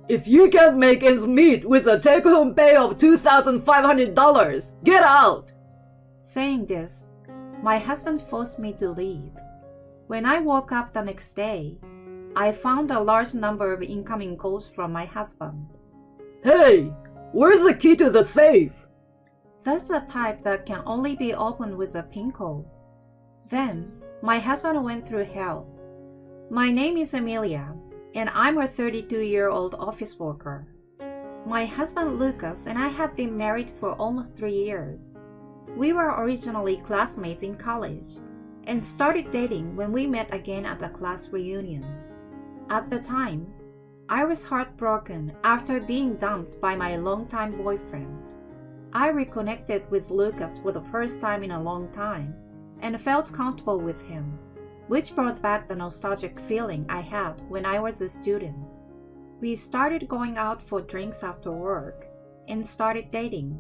If you can't make ends meet with a take-home pay of $2,500, get out! Saying this, my husband forced me to leave. When I woke up the next day, I found a large number of incoming calls from my husband. Hey, where's the key to the safe? That's the type that can only be opened with a PIN code. Then, my husband went through hell. My name is Amelia, and I'm a 32-year-old office worker. My husband Lucas and I have been married for almost 3 years. We were originally classmates in college and started dating when we met again at a class reunion. At the time, I was heartbroken after being dumped by my longtime boyfriend. I reconnected with Lucas for the first time in a long time and felt comfortable with him, which brought back the nostalgic feeling I had when I was a student. We started going out for drinks after work and started dating.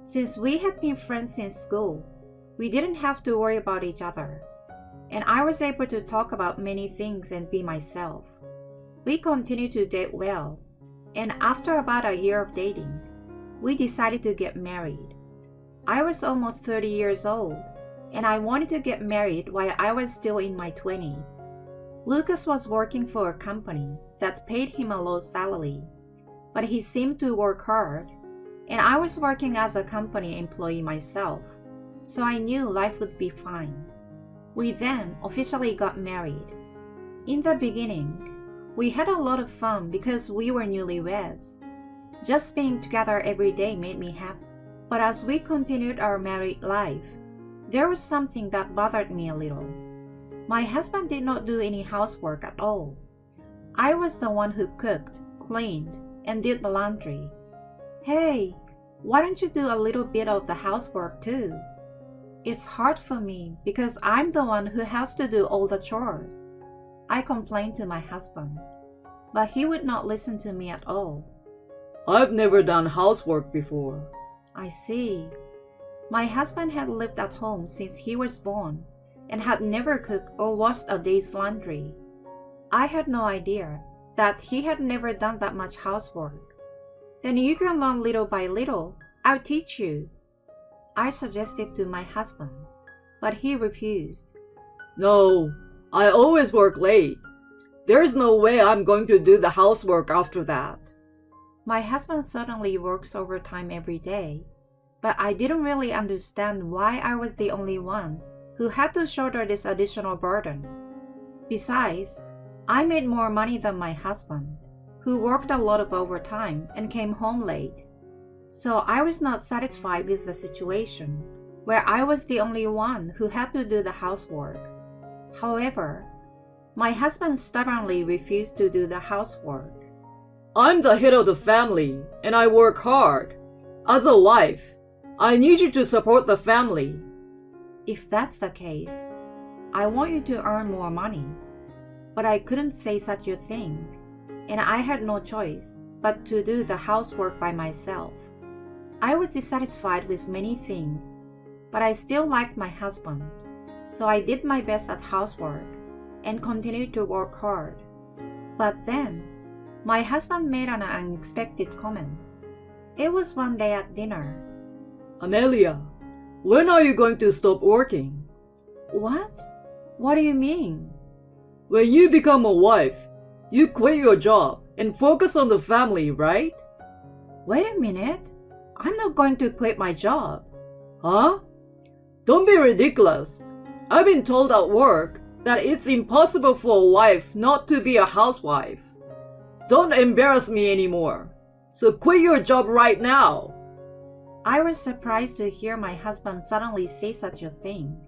Since we had been friends since school, we didn't have to worry about each other, and I was able to talk about many things and be myself. We continued to date well, and after about a year of dating, we decided to get married. I was almost 30 years old, and I wanted to get married while I was still in my 20s. Lucas was working for a company that paid him a low salary, but he seemed to work hard, and I was working as a company employee myself, so I knew life would be fine. We then officially got married. In the beginning, we had a lot of fun because we were newlyweds. Just being together every day made me happy. But as we continued our married life, there was something that bothered me a little. My husband did not do any housework at all. I was the one who cooked, cleaned, and did the laundry. Hey, why don't you do a little bit of the housework too? It's hard for me because I'm the one who has to do all the chores. I complained to my husband, but he would not listen to me at all. I've never done housework before. I see. My husband had lived at home since he was born and had never cooked or washed a day's laundry. I had no idea that he had never done that much housework. Then you can learn little by little. I'll teach you, I suggested to my husband, but he refused. No, I always work late. There's no way I'm going to do the housework after that. My husband certainly works overtime every day, but I didn't really understand why I was the only one who had to shoulder this additional burden. Besides, I made more money than my husband, who worked a lot of overtime and came home late. So I was not satisfied with the situation where I was the only one who had to do the housework. However, my husband stubbornly refused to do the housework. I'm the head of the family, and I work hard. As a wife, I need you to support the family. If that's the case, I want you to earn more money. But I couldn't say such a thing, and I had no choice but to do the housework by myself. I was dissatisfied with many things, but I still liked my husband, so I did my best at housework and continued to work hard. But then, my husband made an unexpected comment. It was one day at dinner. Amelia, when are you going to stop working? What? What do you mean? When you become a wife, you quit your job and focus on the family, right? Wait a minute. I'm not going to quit my job. Huh? Don't be ridiculous. I've been told at work that it's impossible for a wife not to be a housewife. Don't embarrass me anymore. So quit your job right now. I was surprised to hear my husband suddenly say such a thing.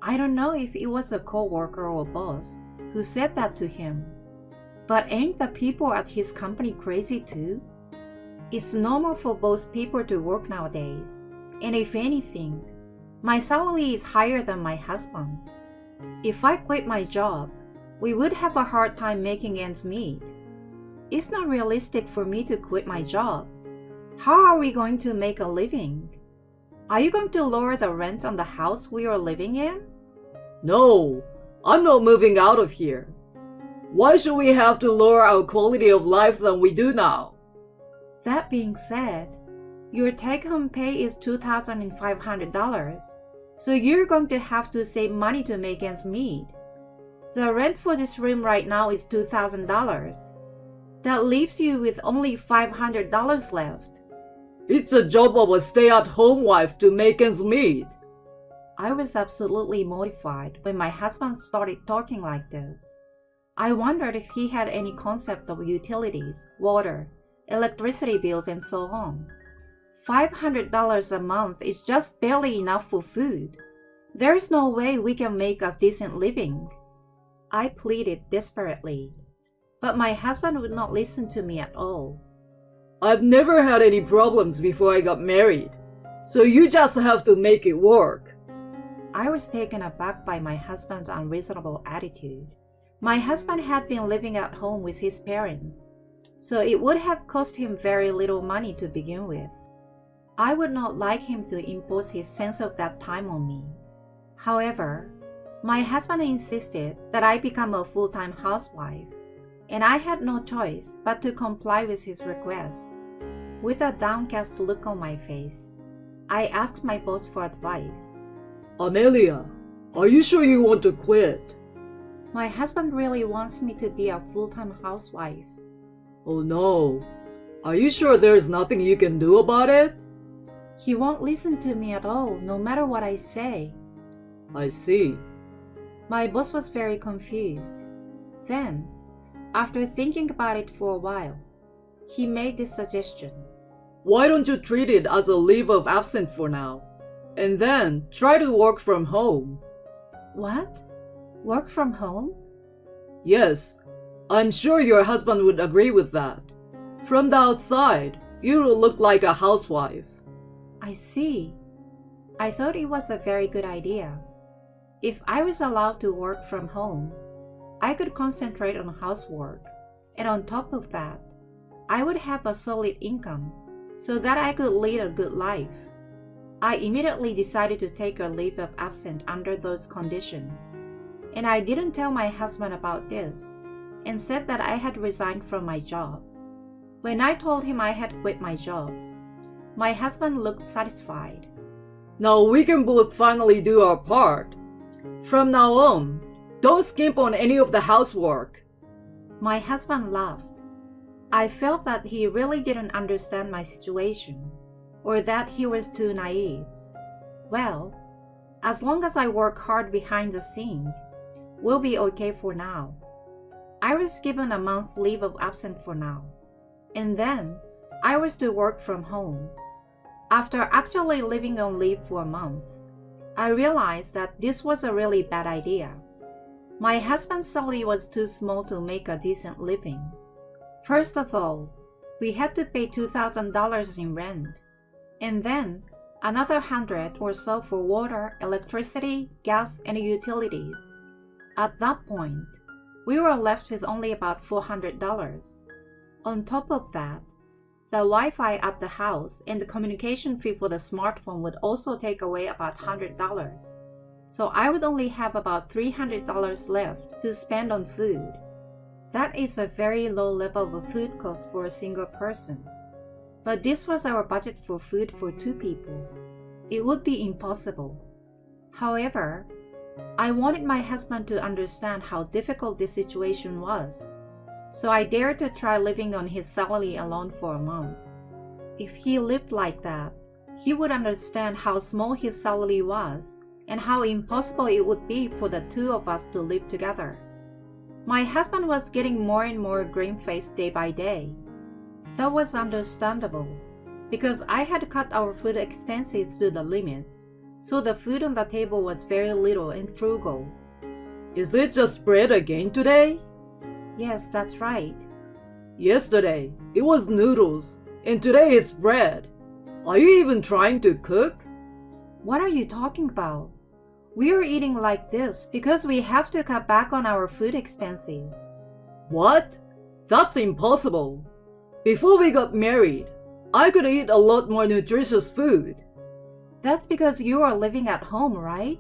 I don't know if it was a co-worker or boss who said that to him. But ain't the people at his company crazy too? It's normal for both people to work nowadays, and if anything, my salary is higher than my husband's. If I quit my job, we would have a hard time making ends meet. It's not realistic for me to quit my job. How are we going to make a living? Are you going to lower the rent on the house we are living in? No, I'm not moving out of here. Why should we have to lower our quality of life than we do now? That being said, your take-home pay is $2,500, so you're going to have to save money to make ends meet. The rent for this room right now is $2,000. That leaves you with only $500 left. It's the job of a stay-at-home wife to make ends meet. I was absolutely mortified when my husband started talking like this. I wondered if he had any concept of utilities, water, electricity bills, and so on. $500 a month is just barely enough for food. There's no way we can make a decent living. I pleaded desperately, but my husband would not listen to me at all. I've never had any problems before I got married, so you just have to make it work. I was taken aback by my husband's unreasonable attitude. My husband had been living at home with his parents, so it would have cost him very little money to begin with. I would not like him to impose his sense of that time on me. However, my husband insisted that I become a full-time housewife, and I had no choice but to comply with his request. With a downcast look on my face, I asked my boss for advice. Amelia, are you sure you want to quit? My husband really wants me to be a full-time housewife. Oh no. Are you sure there's nothing you can do about it? He won't listen to me at all, no matter what I say. I see. My boss was very confused. Then, after thinking about it for a while, he made this suggestion. Why don't you treat it as a leave of absence for now, and then try to work from home? What? Work from home? Yes, I'm sure your husband would agree with that. From the outside, you will look like a housewife. I see. I thought it was a very good idea. If I was allowed to work from home, I could concentrate on housework, and on top of that, I would have a solid income so that I could lead a good life. I immediately decided to take a leave of absence under those conditions, and I didn't tell my husband about this and said that I had resigned from my job. When I told him I had quit my job, my husband looked satisfied. Now we can both finally do our part. From now on, don't skimp on any of the housework. My husband laughed. I felt that he really didn't understand my situation, or that he was too naive. Well, as long as I work hard behind the scenes, we'll be okay for now. I was given a month leave of absence for now, and then I was to work from home. After actually living on leave for a month, I realized that this was a really bad idea. My husband's salary was too small to make a decent living. First of all, we had to pay $2,000 in rent, and then another $100 or so for water, electricity, gas, and utilities. At that point, we were left with only about $400. On top of that, the Wi-Fi at the house and the communication fee for the smartphone would also take away about $100. So I would only have about $300 left to spend on food. That is a very low level of food cost for a single person. But this was our budget for food for 2 people. It would be impossible. However, I wanted my husband to understand how difficult this situation was, so I dared to try living on his salary alone for a month. If he lived like that, he would understand how small his salary was and how impossible it would be for the 2 of us to live together. My husband was getting more and more grim-faced day by day. That was understandable, because I had cut our food expenses to the limit, so the food on the table was very little and frugal. Is it just bread again today? Yes, that's right. Yesterday, it was noodles, and today it's bread. Are you even trying to cook? What are you talking about? We are eating like this because we have to cut back on our food expenses. What? That's impossible. Before we got married, I could eat a lot more nutritious food. That's because you are living at home, right?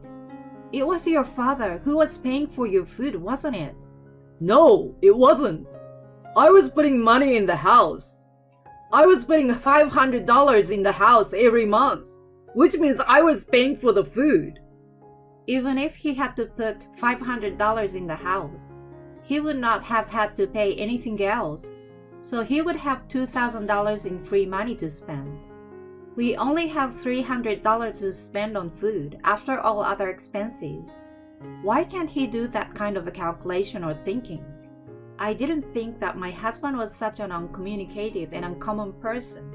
It was your father who was paying for your food, wasn't it? No, it wasn't. I was putting money in the house. I was putting $500 in the house every month, which means I was paying for the food. Even if he had to put $500 in the house, he would not have had to pay anything else, so he would have $2,000 in free money to spend. We only have $300 to spend on food after all other expenses. Why can't he do that kind of a calculation or thinking? I didn't think that my husband was such an uncommunicative and uncommon person.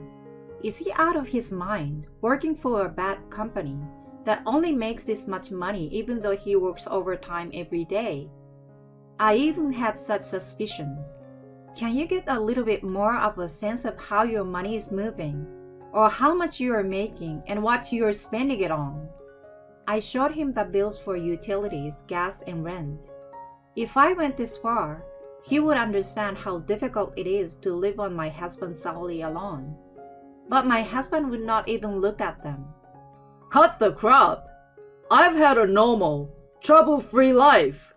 Is he out of his mind, working for a bad company that only makes this much money even though he works overtime every day? I even had such suspicions. Can you get a little bit more of a sense of how your money is moving, or how much you are making and what you are spending it on? I showed him the bills for utilities, gas, and rent. If I went this far, he would understand how difficult it is to live on my husband's salary alone. But my husband would not even look at them. Cut the crap. I've had a normal, trouble-free life.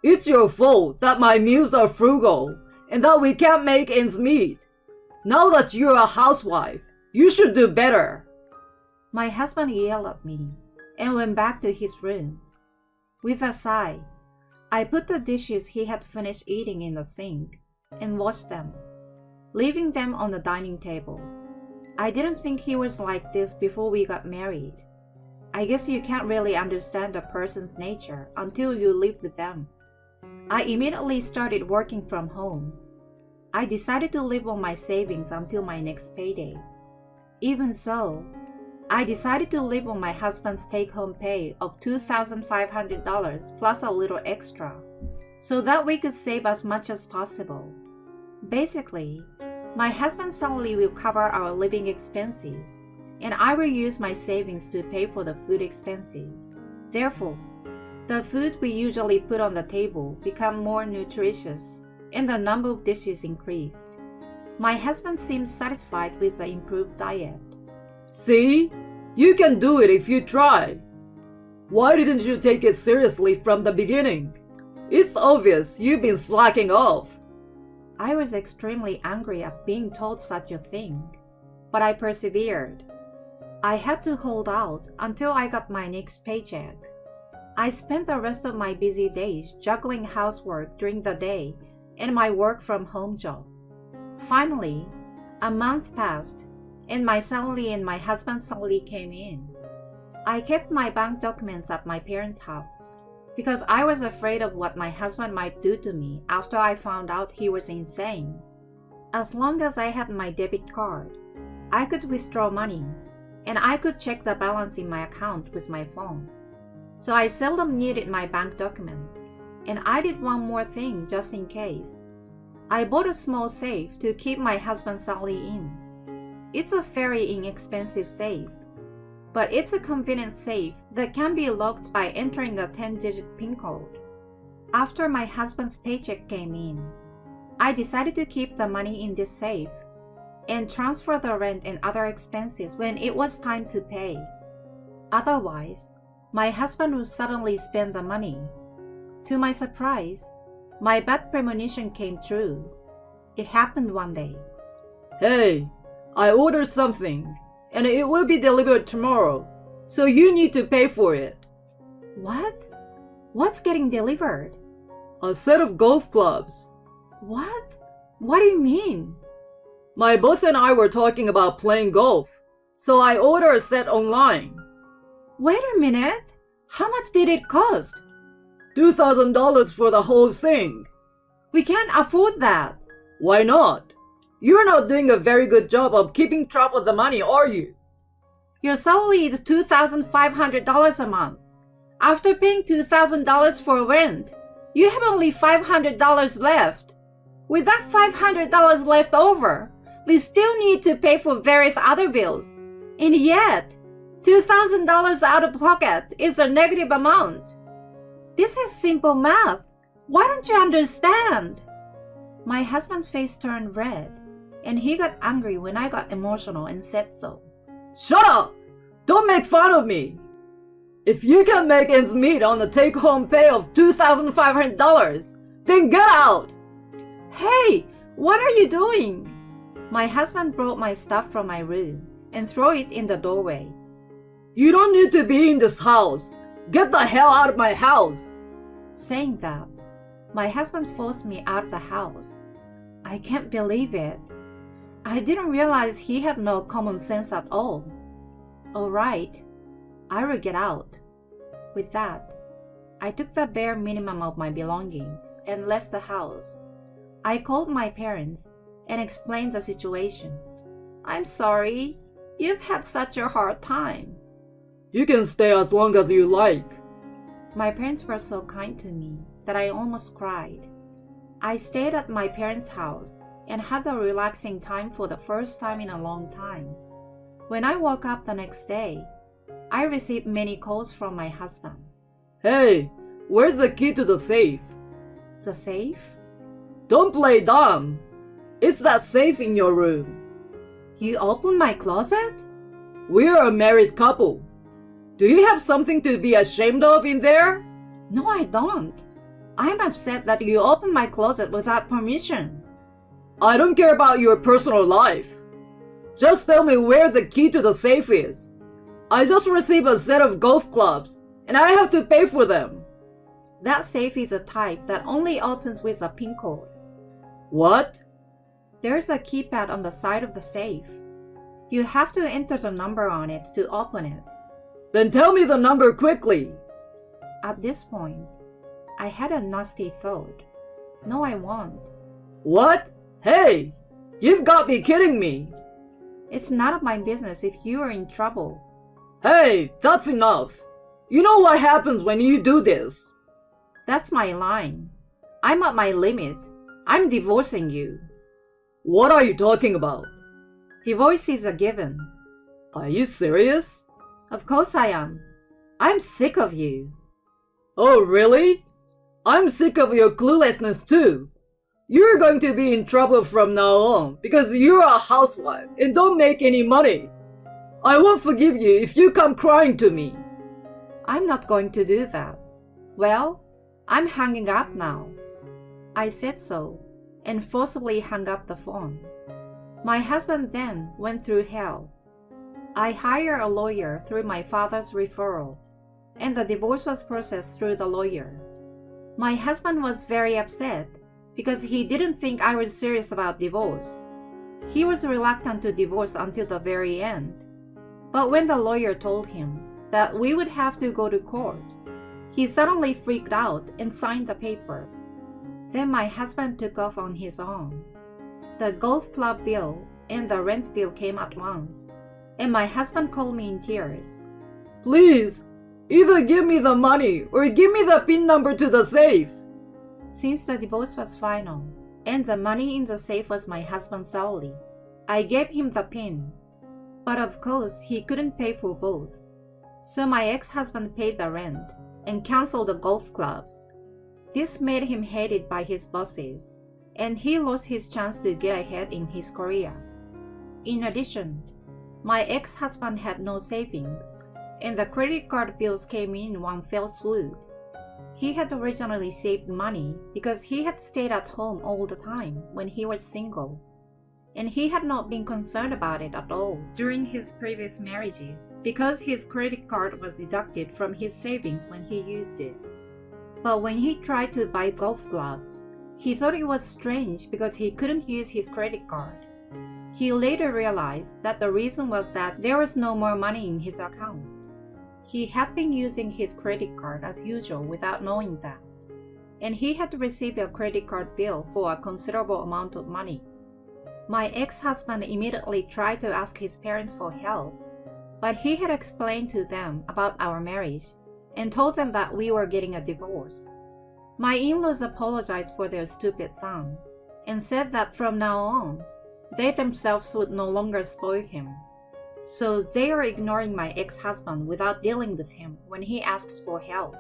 It's your fault that my meals are frugal and that we can't make ends meet. Now that you're a housewife, you should do better. My husband yelled at me and went back to his room. With a sigh, I put the dishes he had finished eating in the sink and washed them, leaving them on the dining table. I didn't think he was like this before we got married. I guess you can't really understand a person's nature until you live with them. I immediately started working from home. I decided to live on my savings until my next payday. Even so, I decided to live on my husband's take-home pay of $2,500 plus a little extra, so that we could save as much as possible. Basically, my husband's salary will cover our living expenses, and I will use my savings to pay for the food expenses. Therefore, the food we usually put on the table become more nutritious, and the number of dishes increased. My husband seemed satisfied with the improved diet. See? You can do it if you try. Why didn't you take it seriously from the beginning? It's obvious you've been slacking off. I was extremely angry at being told such a thing, but I persevered. I had to hold out until I got my next paycheck. I spent the rest of my busy days juggling housework during the day and my work from home job. Finally, a month passed, and my salary and my husband's salary came in. I kept my bank documents at my parents' house because I was afraid of what my husband might do to me after I found out he was insane. As long as I had my debit card, I could withdraw money, and I could check the balance in my account with my phone. So I seldom needed my bank document, and I did one more thing just in case. I bought a small safe to keep my husband's salary in. It's a very inexpensive safe, but it's a convenient safe that can be locked by entering a 10-digit PIN code. After my husband's paycheck came in, I decided to keep the money in this safe and transfer the rent and other expenses when it was time to pay. Otherwise, my husband would suddenly spend the money. To my surprise, my bad premonition came true. It happened one day. Hey, I ordered something, and it will be delivered tomorrow, so you need to pay for it. What? What's getting delivered? A set of golf clubs. What? What do you mean? My boss and I were talking about playing golf, so I ordered a set online. Wait a minute. How much did it cost? $2,000 for the whole thing. We can't afford that. Why not? You're not doing a very good job of keeping track of the money, are you? Your salary is $2,500 a month. After paying $2,000 for rent, you have only $500 left. With that $500 left over, we still need to pay for various other bills. And yet, $2,000 out of pocket is a negative amount. This is simple math. Why don't you understand? My husband's face turned red, and he got angry when I got emotional and said so. Shut up! Don't make fun of me! If you can make ends meet on the take-home pay of $2,500, Then get out! Hey, what are you doing? My husband brought my stuff from my room and threw it in the doorway. You don't need to be in this house. Get the hell out of my house! Saying that, my husband forced me out of the house. I can't believe it. I didn't realize he had no common sense at all. All right, I will get out. With that, I took the bare minimum of my belongings and left the house. I called my parents and explained the situation. I'm sorry, you've had such a hard time. You can stay as long as you like. My parents were so kind to me that I almost cried. I stayed at my parents' house and had a relaxing time for the first time in a long time. When I woke up the next day, I received many calls from my husband. Hey, where's the key to the safe? The safe? Don't play dumb. It's that safe in your room. You opened my closet? We're a married couple. Do you have something to be ashamed of in there? No, I don't. I'm upset that you opened my closet without permission. I don't care about your personal life. Just tell me where the key to the safe is. I just received a set of golf clubs, and I have to pay for them. That safe is a type that only opens with a PIN code. What? There's a keypad on the side of the safe. You have to enter the number on it to open it. Then tell me the number quickly. At this point, I had a nasty thought. No, I won't. What? Hey, you've got me kidding me. It's none of my business if you are in trouble. Hey, that's enough. You know what happens when you do this. That's my line. I'm at my limit. I'm divorcing you. What are you talking about? Divorce is a given. Are you serious? Of course I am. I'm sick of you. Oh, really? I'm sick of your cluelessness too. You're going to be in trouble from now on because you're a housewife and don't make any money. I won't forgive you if you come crying to me. I'm not going to do that. Well, I'm hanging up now. I said so and forcibly hung up the phone. My husband then went through hell. I hired a lawyer through my father's referral, and the divorce was processed through the lawyer. My husband was very upset because he didn't think I was serious about divorce. He was reluctant to divorce until the very end. But when the lawyer told him that we would have to go to court, he suddenly freaked out and signed the papers. Then my husband took off on his own. The golf club bill and the rent bill came at once, and my husband called me in tears. Please, either give me the money or give me the PIN number to the safe. Since the divorce was final, and the money in the safe was my husband's salary, I gave him the PIN. But of course, he couldn't pay for both. So my ex-husband paid the rent and canceled the golf clubs. This made him hated by his bosses, and he lost his chance to get ahead in his career. In addition, my ex-husband had no savings, and the credit card bills came in one fell swoop. He had originally saved money because he had stayed at home all the time when he was single, and he had not been concerned about it at all during his previous marriages because his credit card was deducted from his savings when he used it. But when he tried to buy golf clubs, he thought it was strange because he couldn't use his credit card. He later realized that the reason was that there was no more money in his account. He had been using his credit card as usual without knowing that, and he had received a credit card bill for a considerable amount of money. My ex-husband immediately tried to ask his parents for help, but he had explained to them about our marriage and told them that we were getting a divorce. My in-laws apologized for their stupid son and said that from now on, they themselves would no longer spoil him. So they are ignoring my ex-husband without dealing with him when he asks for help.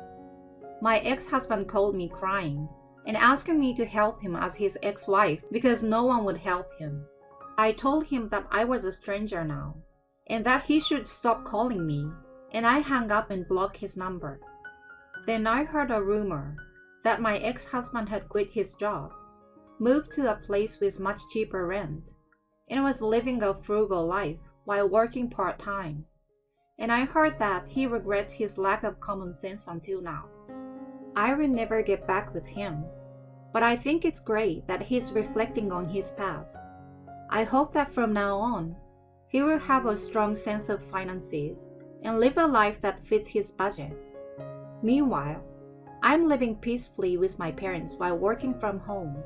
My ex-husband called me crying and asking me to help him as his ex-wife because no one would help him. I told him that I was a stranger now and that he should stop calling me, and I hung up and blocked his number. Then I heard a rumor that my ex-husband had quit his job, moved to a place with much cheaper rent, and was living a frugal life while working part-time. And I heard that he regrets his lack of common sense until now. I will never get back with him, but I think it's great that he's reflecting on his past. I hope that from now on, he will have a strong sense of finances and live a life that fits his budget. Meanwhile, I'm living peacefully with my parents while working from home.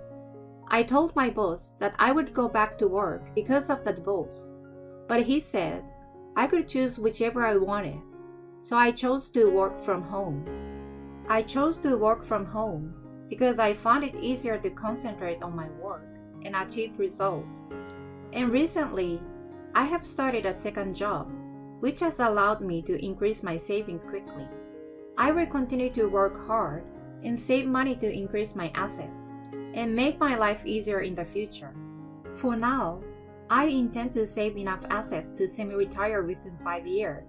I told my boss that I would go back to work because of the divorce, but he said I could choose whichever I wanted, so I chose to work from home. I chose to work from home because I found it easier to concentrate on my work and achieve results. And recently, I have started a second job, which has allowed me to increase my savings quickly. I will continue to work hard and save money to increase my assets and make my life easier in the future. For now, I intend to save enough assets to semi-retire within 5 years.